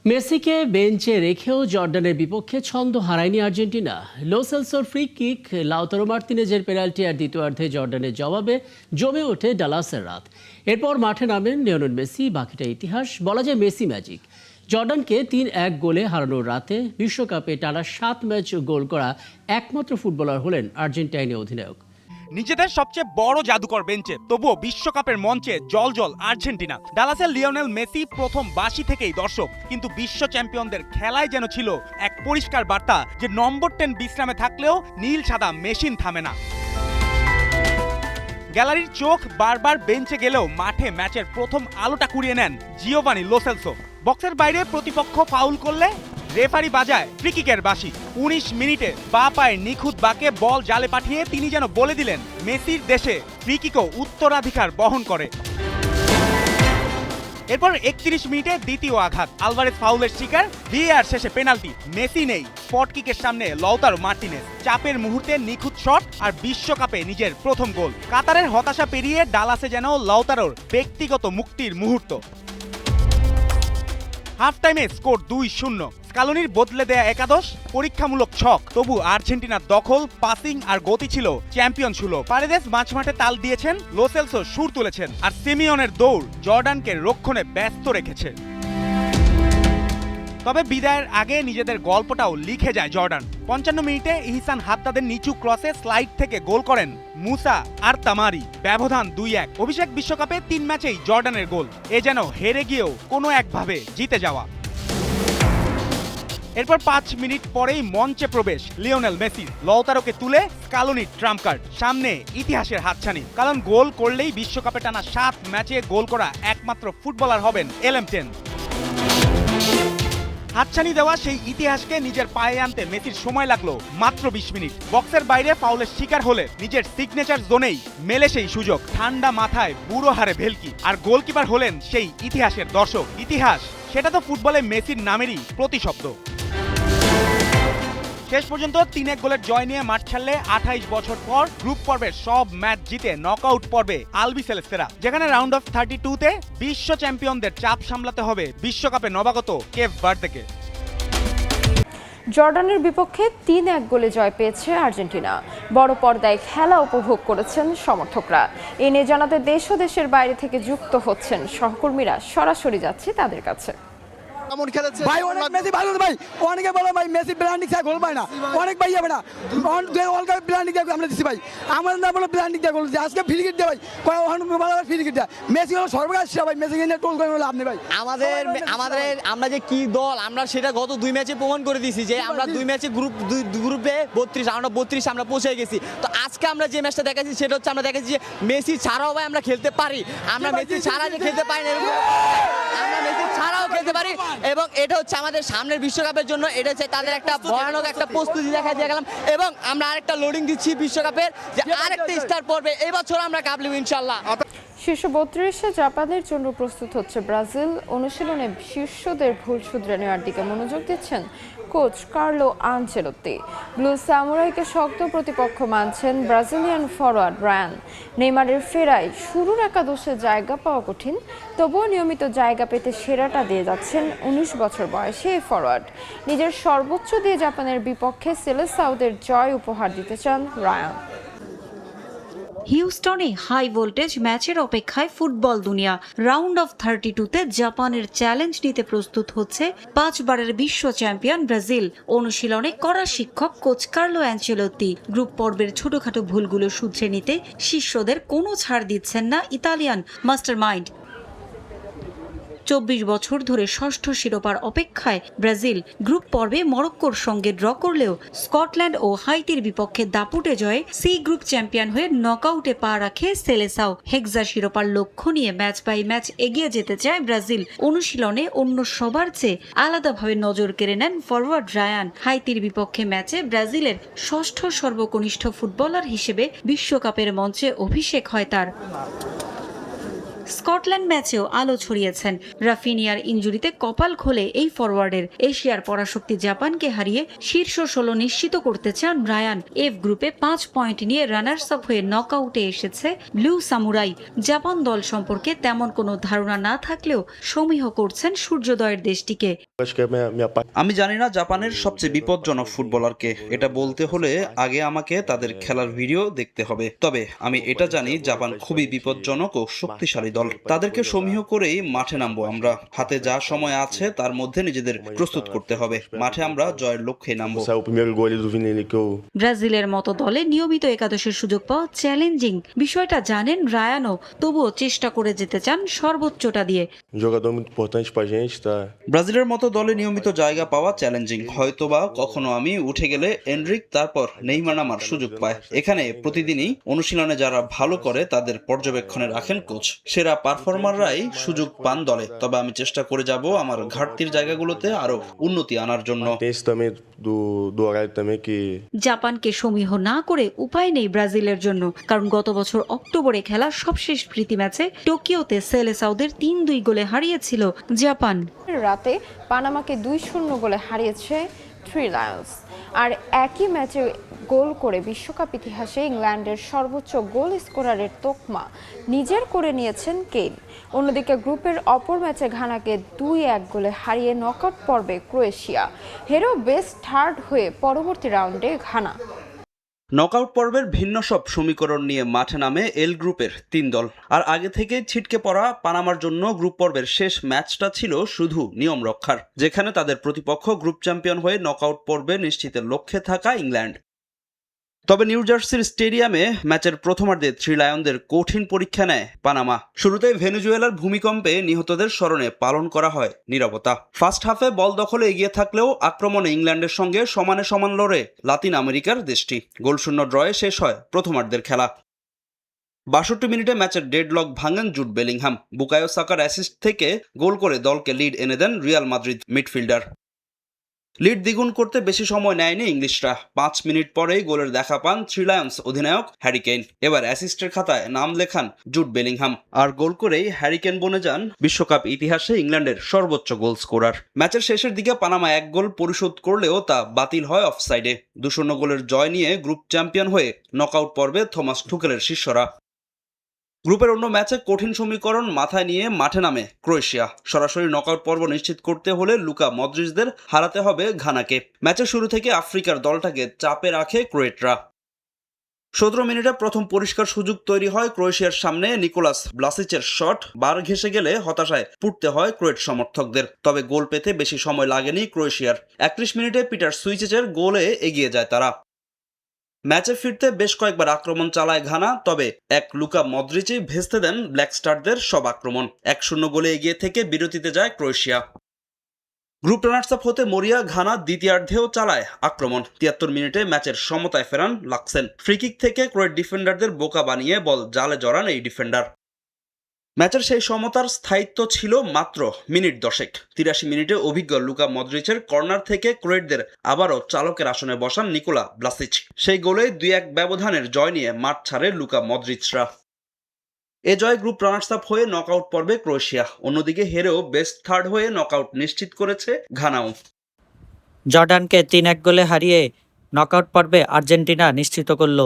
মেসিকে বেঞ্চে রেখেও জর্ডানের বিপক্ষে ছন্দ হারায়নি আর্জেন্টিনা। লো সেলসোর ফ্রি কিক, লাউতারো মার্তিনেজের পেনাল্টি আর দ্বিতীয়ার্ধে জর্ডানের জবাবে জমে ওঠে ডালাসের রাত। এরপর মাঠে নামেন লিওনেল মেসি। বাকিটা ইতিহাস, বলা যায় মেসি ম্যাজিক। জর্ডানকে ৩-১ গোলে হারানোর রাতে বিশ্বকাপে টানা ৭ ম্যাচ গোল করা একমাত্র ফুটবলার হলেন আর্জেন্টাইনি অধিনায়ক। নিজেদের সবচেয়ে বড় জাদুকর বেঞ্চে তবুও বিশ্বকাপের মঞ্চে জল আর্জেন্টিনা। ডালাসের লিওনেল মেসি প্রথম বাঁশি থেকেই দর্শক, কিন্তু বিশ্ব চ্যাম্পিয়নদের খেলায় যেন ছিল এক পরিষ্কার বার্তা যে নম্বর 10 বিশ্রামে থাকলেও নীল সাদা মেশিন থামে না। গ্যালারির চোখ বারবার বেঞ্চে গেলেও মাঠে ম্যাচের প্রথম আলোটা কুড়িয়ে নেন জিওভানি লো সেলসো। বক্সের বাইরে প্রতিপক্ষ ফাউল করলে রেফারি বাজায় ফ্রি কিকের বাঁশি। ১৯ মিনিটে বাঁ পায়ে নিখুঁত বাঁকে বল জালে পাঠিয়ে তিনি যেন বলে দিলেন মেসির দেশে ফ্রি কিকও উত্তরাধিকার বহন করে। এরপর ৩১ মিনিটে দ্বিতীয় আঘাত, আলভারেজ ফাউলের শিকার, ভিএআর শেষে পেনাল্টি। মেসি নেই, স্পট কিকের সামনে লাউতারো মার্তিনেজ। চাপের মুহূর্তে নিখুঁত শট আর বিশ্বকাপে নিজের প্রথম গোল। কাতারের হতাশা পেরিয়ে ডালাসে যেন লাউতারোর ব্যক্তিগত মুক্তির মুহূর্ত। হাফ টাইমে স্কোর ২-০। স্কালোনির বদলে দেয়া একাদশ, পরীক্ষামূলক ছক। তবু আর্জেন্টিনার দখল, পাসিং আর গতি ছিল চ্যাম্পিয়ন সুলভ। পারেদেস মাঝমাঠে তাল দিয়েছেন, লো সেলসো সুর তুলেছেন, আর সিমিওনের দৌড় জর্ডানকে রক্ষণে ব্যস্ত রেখেছে। তবে বিদায়ের আগে নিজেদের গল্পটাও লিখে যায় জর্ডান। ৫৫ মিনিটে ইহসান হাদ্দাদের নিচু ক্রসে স্লাইড থেকে গোল করেন মুসা আর তামারি। ব্যবধান ২-১। অভিষেক বিশ্বকাপে ৩ ম্যাচেই জর্ডানের গোল। এ যেন হেরে গিয়েও কোনো একভাবে জিতে যাওয়া। এরপর ৫ মিনিট পরেই মঞ্চে প্রবেশ লিওনেল মেসি। লাউতারোকে তুলে স্কালোনির ট্রাম্প কার্ড। সামনে ইতিহাসের হাতছানি, কারণ গোল করলেই বিশ্বকাপে টানা ৭ ম্যাচে গোল করা একমাত্র ফুটবলার হবেন LM10। হাতছানি দেওয়া সেই ইতিহাসকে নিজের পায়ে আনতে মেসির সময় লাগলো মাত্র ২০ মিনিট। বক্সের বাইরে ফাউলের শিকার হলে নিজের সিগনেচার জোনেই মেলে সেই সুযোগ। ঠান্ডা মাথায় বুড়ো হারে ভেলকি, আর গোলকিপার হলেন সেই ইতিহাসের দর্শক। ইতিহাস, সেটা তো ফুটবলে মেসির নামেরই প্রতিশব্দ। শেষ পর্যন্ত ৩-১ গোলের জয় নিয়ে মাঠ ছাড়লে ২৮ বছর পর গ্রুপ পর্বের সব ম্যাচ জিতে নকআউট পর্বে আলবিসেলেস্তেরা, যেখানে রাউন্ড অফ 32-তে বিশ্ব চ্যাম্পিয়নদের চাপ সামলাতে হবে বিশ্বকাপে নবাগত কেপ ভার্দেকে। জর্ডানের বিপক্ষে ৩-১ গোলে জয় পেয়েছে আর্জেন্টিনা। বড় পর্দায় খেলা উপভোগ করেছেন সমর্থকরা। এ নিয়ে জানাতে দেশ ও দেশের বাইরে থেকে যুক্ত হচ্ছেন সহকর্মীরা। সরাসরি যাচ্ছে তাদের কাছে। ভাই অনেক মেসি ভালো ভাই, অনেকে বলে ভাই মেসি ব্র্যান্ডিং ছাড়া গোল পায় না, অনেক ভাই যাবে না ওয়ার্ল্ড কাপ ব্র্যান্ডিং দিয়ে আমরা দিচ্ছি ভাই। আমার না বলে ব্র্যান্ডিং দিয়ে গোল আজকে ফ্রি কিক দেয় ভাই, কয় ভালো ফ্রি কিক দেয়। মেসি হলো সর্বকাশ ভাই, মেসি নিয়ে টোল করে বলে আপনি ভাই। আমাদের আমরা যে কি দল, আমরা সেটা গত 2 ম্যাচে প্রমাণ করে দিয়েছি যে আমরা 2 ম্যাচে গ্রুপে 32 আমরা 32 আমরা পৌঁছে গেছি। তো আজকে আমরা যে ম্যাচটা দেখাচ্ছি সেটা হচ্ছে আমরা দেখাচ্ছি যে মেসি ছাড়াও ভাই আমরা খেলতে পারি। আমরা মেসি ছাড়া যে খেলতে পারি না, আমরা মেসি ছাড়াও খেলতে পারি। এবং এটা হচ্ছে আমাদের সামনের বিশ্বকাপের জন্য, এটা হচ্ছে তাদের একটা ভয়ানক একটা প্রস্তুতি দেখা দিয়ে গেলাম। এবং আমরা আরেকটা লোডিং দিচ্ছি বিশ্বকাপের, যে আরেকটা স্টার পড়বে এই বছর আমরা কাপ লিব ইনশাআল্লাহ। শীর্ষ 32-এ জাপানের জন্য প্রস্তুত হচ্ছে ব্রাজিল। অনুশীলনে শীর্ষদের ভুল শুধরে নেওয়ার দিকে মনোযোগ দিচ্ছেন কোচ কার্লো আনচেলোত্তি। ব্লু সামুরাইকে শক্ত প্রতিপক্ষ মানছেন ব্রাজিলিয়ান ফরোয়ার্ড রায়ান। নেইমারের ফেরায় শুরুর একাদশে জায়গা পাওয়া কঠিন, তবুও নিয়মিত জায়গা পেতে সেরাটা দিয়ে যাচ্ছেন 19 বছর বয়সী এই ফরোয়ার্ড। নিজের সর্বোচ্চ দিয়ে জাপানের বিপক্ষে সেলেসাওদের জয় উপহার দিতে চান রায়ান। হিউস্টনে হাই ভোল্টেজ ম্যাচের অপেক্ষায় ফুটবল দুনিয়া। রাউন্ড অফ 32-তে জাপানের চ্যালেঞ্জ নিতে প্রস্তুত হচ্ছে 5 বারের বিশ্ব চ্যাম্পিয়ন ব্রাজিল। অনুশীলনে কড়া শিক্ষক কোচ কার্লো আনচেলোত্তি। গ্রুপ পর্বের ছোটখাটো ভুলগুলো শুধরে নিতে শিষ্যদের কোনো ছাড় দিচ্ছেন না ইতালিয়ান মাস্টারমাইন্ড। 24 বছর ধরে ষষ্ঠ শিরোপার অপেক্ষায় ব্রাজিল গ্রুপ পর্বে মরক্কোর সঙ্গে ড্র করলেও স্কটল্যান্ড ও হাইতির বিপক্ষে দাপুটে জয়ে সি গ্রুপ চ্যাম্পিয়ন হয়ে নকআউটে পা রাখে সেলেসাও। হেক্সা শিরোপার লক্ষ্য নিয়ে ম্যাচ বাই ম্যাচ এগিয়ে যেতে চায় ব্রাজিল। অনুশীলনে অন্য সবার চেয়ে আলাদাভাবে নজর কেড়ে নেন ফরওয়ার্ড রায়ান। হাইতির বিপক্ষে ম্যাচে ব্রাজিলের ষষ্ঠ সর্বকনিষ্ঠ ফুটবলার হিসেবে বিশ্বকাপের মঞ্চে অভিষেক হয় তার। স্কটল্যান্ড ম্যাচেও আলো ছড়িয়েছেন। রাফিনিয়ার ইনজুরিতে কপাল খোলে এই ফরওয়ার্ডের। এশিয়ার পরাশক্তি জাপানকে হারিয়ে শীর্ষ 16 নিশ্চিত করতে চান রায়ান। এফ গ্রুপে 5 পয়েন্ট নিয়ে রানার্স আপ হয়ে নকআউটে এসেছে ব্লু সামুরাই। জাপান দল সম্পর্কে তেমন কোনো ধারণা না থাকলেও সমীহ করছেন সূর্যোদয়ের দেশটিকে। Acho que é minha parte. আমি জানি না জাপানের সবচেয়ে বিপজ্জনক ফুটবলারকে, এটা বলতে হলে আগে আমাকে তাদের খেলার ভিডিও দেখতে হবে। তবে আমি এটা জানি জাপান খুবই বিপজ্জনক ও শক্তিশালী দল। তাদেরকে সমীহ করেই মাঠে নামবো আমরা। হাতে যা সময় আছে তার মধ্যে নিজেদের প্রস্তুত করতে হবে। মাঠে আমরা জয়ের লক্ষ্যে নামবো। Saiu o primeiro gol ali do Vini ali que eu ব্রাজিলের মতো দলে নিয়মিত একাদশের সুযোগ পাওয়া চ্যালেঞ্জিং বিষয়টা জানেন রায়ানও, তবুও চেষ্টা করে যেতে চান সর্বোচ্চটা দিয়ে। um jogador muito importante pra gente, tá? ব্রাজিলের মতো দলে নিয়মিত জায়গা পাওয়া চ্যালেঞ্জিং। হয়তোবা কখনো আমি উঠে গেলে এনরিক তারপর নেইমার নামার সুযোগ পায়। এখানে প্রতিদিনই অনুশীলনে যারা ভালো করে তাদের পর্যবেক্ষণে রাখেন কোচ। সেরা পারফর্মাররাই সুযোগ পান দলে। তবে আমি চেষ্টা করে যাব আমার ঘাটতির জায়গাগুলোতে আরো উন্নতি আনার জন্য। Tem esse também do horário também que জাপানকে সমীহ না করে উপায় নেই ব্রাজিলের জন্য, কারণ গত বছর অক্টোবরে খেলা সবশেষ প্রীতি ম্যাচে টোকিওতে সেলেসাওদের ৩-২ গোলে হারিয়েছিল জাপান। রাতে পানামাকে ২-০ গোলে হারিয়েছে থ্রি লায়ন্স। আর একই ম্যাচে গোল করে বিশ্বকাপ ইতিহাসে ইংল্যান্ডের সর্বোচ্চ গোল স্কোরারের তকমা নিজের করে নিয়েছেন কেইন। অন্যদিকে গ্রুপের অপর ম্যাচে ঘানাকে ২-১ গোলে হারিয়ে নকআউট পর্বে ক্রোয়েশিয়া। হেরো বেস্ট থার্ড হয়ে পরবর্তী রাউন্ডে ঘানা। নকআউট পর্বের ভিন্ন সব সমীকরণ নিয়ে মাঠে নামে এল গ্রুপের ৩ দল। আর আগে থেকে ছিটকে পড়া পানামার জন্য গ্রুপ পর্বের শেষ ম্যাচটা ছিল শুধু নিয়ম রক্ষার, যেখানে তাদের প্রতিপক্ষ গ্রুপ চ্যাম্পিয়ন হয়ে নকআউট পর্বে নিশ্চিতের লক্ষ্যে থাকা ইংল্যান্ড। তবে নিউ জার্সির স্টেডিয়ামে ম্যাচের প্রথমার্ধে থ্রি লায়নদের কঠিন পরীক্ষা নেয় পানামা। শুরুতেই ভেনেজুয়েলার ভূমিকম্পে নিহতদের স্মরণে পালন করা হয় নীরবতা। ফার্স্ট হাফে বল দখলে এগিয়ে থাকলেও আক্রমণে ইংল্যান্ডের সঙ্গে সমানে সমান লড়ে লাতিন আমেরিকার দেশটি। গোলশূন্য ড্রয়ে শেষ হয় প্রথমার্ধের খেলা। ৬২ মিনিটে ম্যাচের ডেডলক ভাঙেন জুড বেলিংহাম। বুকায়ো সাকার অ্যাসিস্ট থেকে গোল করে দলকে লিড এনে দেন রিয়াল মাদ্রিদ মিডফিল্ডার। লিড দ্বিগুণ করতে বেশি সময় নেয়নি ইংলিশরা। ৫ মিনিট পরেই গোলের দেখা পান থ্রি লায়ন্স অধিনায়ক হ্যারি কেইন। এবার অ্যাসিস্টের খাতায় নাম লেখান জুড বেলিংহাম। আর গোল করেই হ্যারি কেইন বনে যান বিশ্বকাপ ইতিহাসে ইংল্যান্ডের সর্বোচ্চ গোল স্কোরার। ম্যাচের শেষের দিকে পানামা ১ গোল পরিশোধ করলেও তা বাতিল হয় অফসাইডে। ২-০ গোলের জয় নিয়ে গ্রুপ চ্যাম্পিয়ন হয়ে নকআউট পর্বে থমাস টুকেলের শিষ্যরা। গ্রুপের অন্য ম্যাচে কঠিন সমীকরণ মাথায় নিয়ে মাঠে নামে ক্রোয়েশিয়া। সরাসরি নকআউট পর্ব নিশ্চিত করতে হলে লুকা মদ্রিচদের হারাতে হবে ঘানাকে। ম্যাচের শুরু থেকে আফ্রিকার দলটাকে চাপে রাখে ক্রোয়েটরা। ১৭ মিনিটে প্রথম পরিষ্কার সুযোগ তৈরি হয় ক্রোয়েশিয়ার সামনে। নিকোলাস ব্লাসিচের শট বার ঘেঁষে গেলে হতাশায় পড়তে হয় ক্রোয়েট সমর্থকদের। তবে গোল পেতে বেশি সময় লাগেনি ক্রোয়েশিয়ার। ৩১ মিনিটে পিটার সুইচের গোলে এগিয়ে যায় তারা। ম্যাচে ফিরতে বেশ কয়েকবার আক্রমণ চালায় ঘানা, তবে এক লুকা মদ্রিচই ভেস্তে দেন ব্ল্যাক স্টারদের সব আক্রমণ। ১-০ গোলে এগিয়ে থেকে বিরতিতে যায় ক্রোয়েশিয়া। গ্রুপ রানার্স আপ হতে মরিয়া ঘানা দ্বিতীয়ার্ধেও চালায় আক্রমণ। ৭৩ মিনিটে ম্যাচের সমতায় ফেরান লাক্সেন। ফ্রিকিক থেকে ক্রোয়েট ডিফেন্ডারদের বোকা বানিয়ে বল জালে জড়ান এই ডিফেন্ডার। ম্যাচের সেই সমতার স্থায়িত্ব ছিল মাত্র মিনিট ১০। ৮৩ মিনিটে অভিজ্ঞ লুকা মদ্রিচের কর্নার থেকে ক্রোয়েটদের আবারও চালকের আসনে বসান নিকোলা ব্লাসিচ। সেই গোলে ২-১ ব্যবধানের জয় নিয়ে মাঠ ছাড়ে লুকা মদ্রিচরা। এ জয় গ্রুপ রানার্স আপ হয়ে নকআউট পর্বে ক্রোয়েশিয়া। অন্যদিকে হেরেও বেস্ট থার্ড হয়ে নকআউট নিশ্চিত করেছে ঘানাও। জর্ডানকে ৩-১ গোলে হারিয়ে নকআউট পর্বে আর্জেন্টিনা নিশ্চিত করল